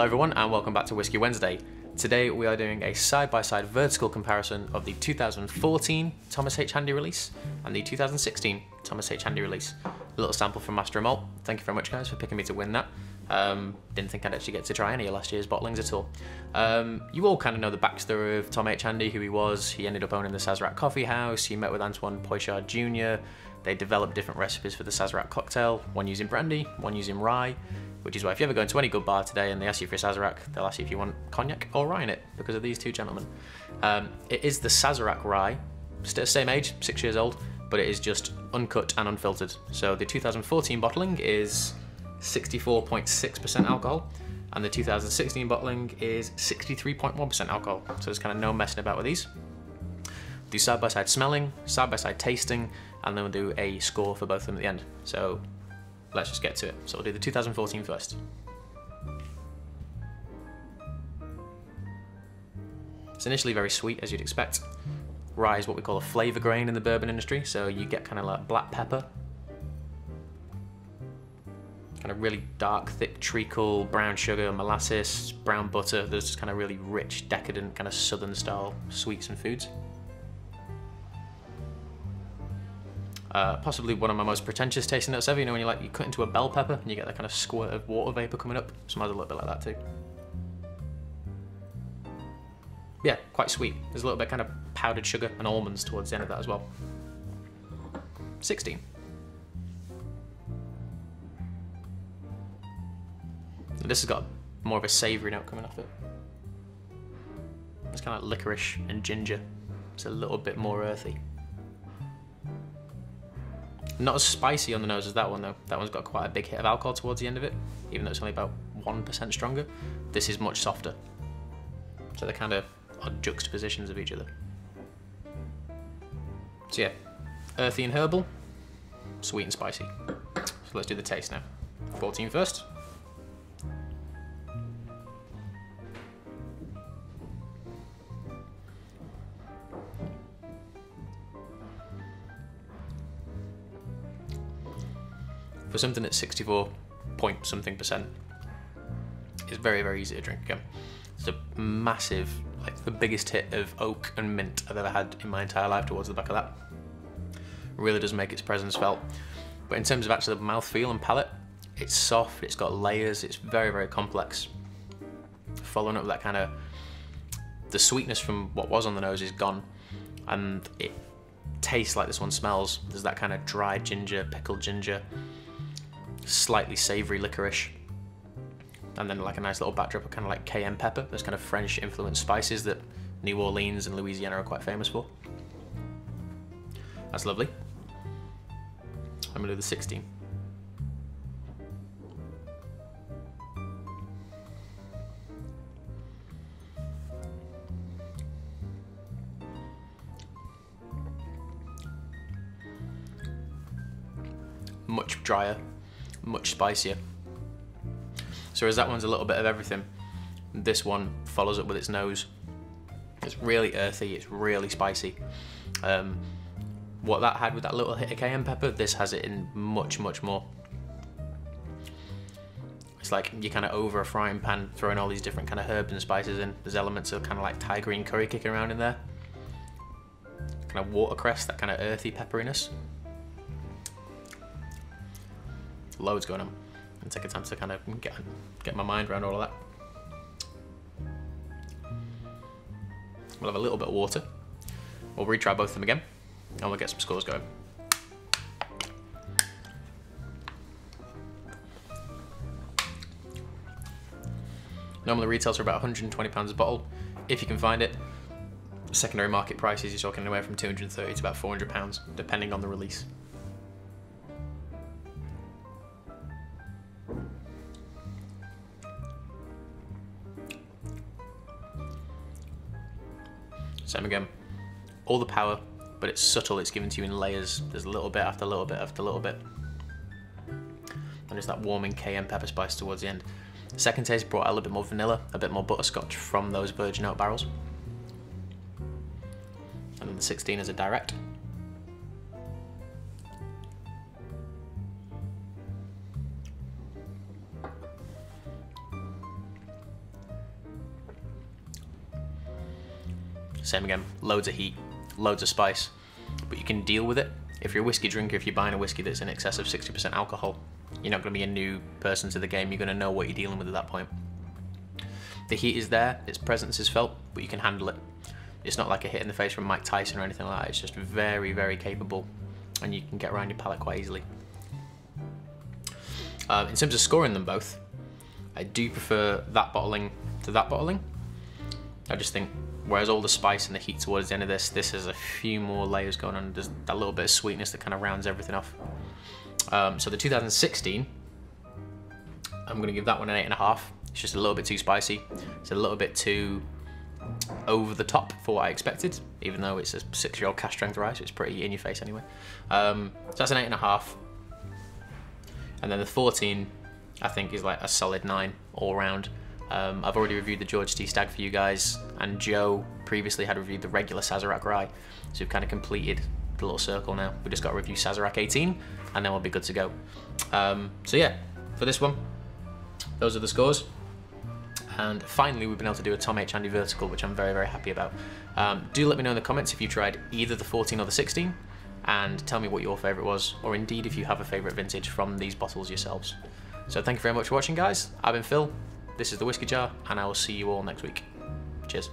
everyone, and welcome back to Whisky Wednesday. Today we are doing a side-by-side vertical comparison of the 2014 Thomas H. Handy release and the 2016 Thomas H. Handy release. A little sample from Master of Malt. Thank you very much, guys, for picking me to win that. Didn't think I'd actually get to try any of last year's bottlings at all. You all kind of know the backstory of Tom H. Handy, who he was. He ended up owning the Sazerac Coffee House. He met with Antoine Poichard Jr. They developed different recipes for the Sazerac cocktail, one using brandy, one using rye, which is why if you ever go into any good bar today and they ask you for a Sazerac, they'll ask you if you want cognac or rye in it, because of these two gentlemen. It is the Sazerac rye, still same age, 6 years old, but it is just uncut and unfiltered. So the 2014 bottling is 64.6% alcohol, and the 2016 bottling is 63.1% alcohol. So there's kind of no messing about with these. Do side-by-side smelling, side-by-side tasting, and then we'll do a score for both of them at the end. So let's just get to it. So we'll do the 2014 first. It's initially very sweet, as you'd expect. Rye is what we call a flavour grain in the bourbon industry, so you get kind of like black pepper, kind of really dark, thick treacle, brown sugar, molasses, brown butter. There's just kind of really rich, decadent, kind of southern style sweets and foods. Possibly one of my most pretentious tasting notes ever. You know, when you cut into a bell pepper and you get that kind of squirt of water vapor coming up. Smells a little bit like that too. Yeah, quite sweet. There's a little bit kind of powdered sugar and almonds towards the end of that as well. 16. And this has got more of a savoury note coming off it. It's kind of like licorice and ginger. It's a little bit more earthy. Not as spicy on the nose as that one though. That one's got quite a big hit of alcohol towards the end of it, even though it's only about 1% stronger. This is much softer. So they're kind of odd juxtapositions of each other. So yeah, earthy and herbal, sweet and spicy. So let's do the taste now. 14 first. For something that's 64 point something%, it's very, very easy to drink again. It's a massive, like the biggest hit of oak and mint I've ever had in my entire life towards the back of that. It really does make its presence felt. But in terms of actually the mouthfeel and palate, it's soft, it's got layers, it's very, very complex. Following up with that kind of, the sweetness from what was on the nose is gone, and it tastes like this one smells. There's that kind of dry ginger, pickled ginger, slightly savoury licorice, and then like a nice little backdrop of kind of like cayenne pepper. Those kind of French influenced spices that New Orleans and Louisiana are quite famous for. That's lovely. I'm gonna do the 16. Much drier, much spicier. So as that one's a little bit of everything, this one follows up with its nose. It's really earthy, it's really spicy. What that had with that little hit of cayenne pepper, this has it in much, much more. It's like you're kind of over a frying pan throwing all these different kind of herbs and spices in. There's elements of kind of like Thai green curry kicking around in there. Kind of watercress, that kind of earthy pepperiness. Loads going on, and take a time to kind of get my mind around all of that. We'll have a little bit of water. We'll retry both of them again, and we'll get some scores going. Normally retails for about £120 a bottle, if you can find it. Secondary market prices, you're talking anywhere from £230 to about £400, depending on the release. Same again, all the power, but it's subtle, it's given to you in layers. There's a little bit after a little bit after a little bit. And there's that warming cayenne pepper spice towards the end. The second taste brought out a little bit more vanilla, a bit more butterscotch from those virgin oak barrels. And then the 16 is a direct. Same again, loads of heat, loads of spice, but you can deal with it. If you're a whiskey drinker, if you're buying a whiskey that's in excess of 60% alcohol, you're not going to be a new person to the game. You're going to know what you're dealing with at that point. The heat is there, its presence is felt, but you can handle it. It's not like a hit in the face from Mike Tyson or anything like that. It's just very, very capable, and you can get around your palate quite easily. In terms of scoring them both, I do prefer that bottling to that bottling. I just think, whereas all the spice and the heat towards the end of this has a few more layers going on. There's that little bit of sweetness that kind of rounds everything off. So the 2016, I'm going to give that one an 8.5. It's just a little bit too spicy. It's a little bit too over the top for what I expected, even though it's a 6-year-old cask strength rye, so it's pretty in your face anyway. So that's an 8.5. And then the 14, I think, is like a solid 9 all round. I've already reviewed the George T. Stag for you guys, and Joe previously had reviewed the regular Sazerac rye, so we've kind of completed the little circle now. We just got to review Sazerac 18, and then we'll be good to go. So yeah, for this one, those are the scores. And finally, we've been able to do a Tom H. Handy vertical, which I'm very, very happy about. Do let me know in the comments if you tried either the 14 or the 16, and tell me what your favourite was, or indeed if you have a favourite vintage from these bottles yourselves. So thank you very much for watching, guys. I've been Phil, this is the Whiskey Jar, and I will see you all next week. Cheers.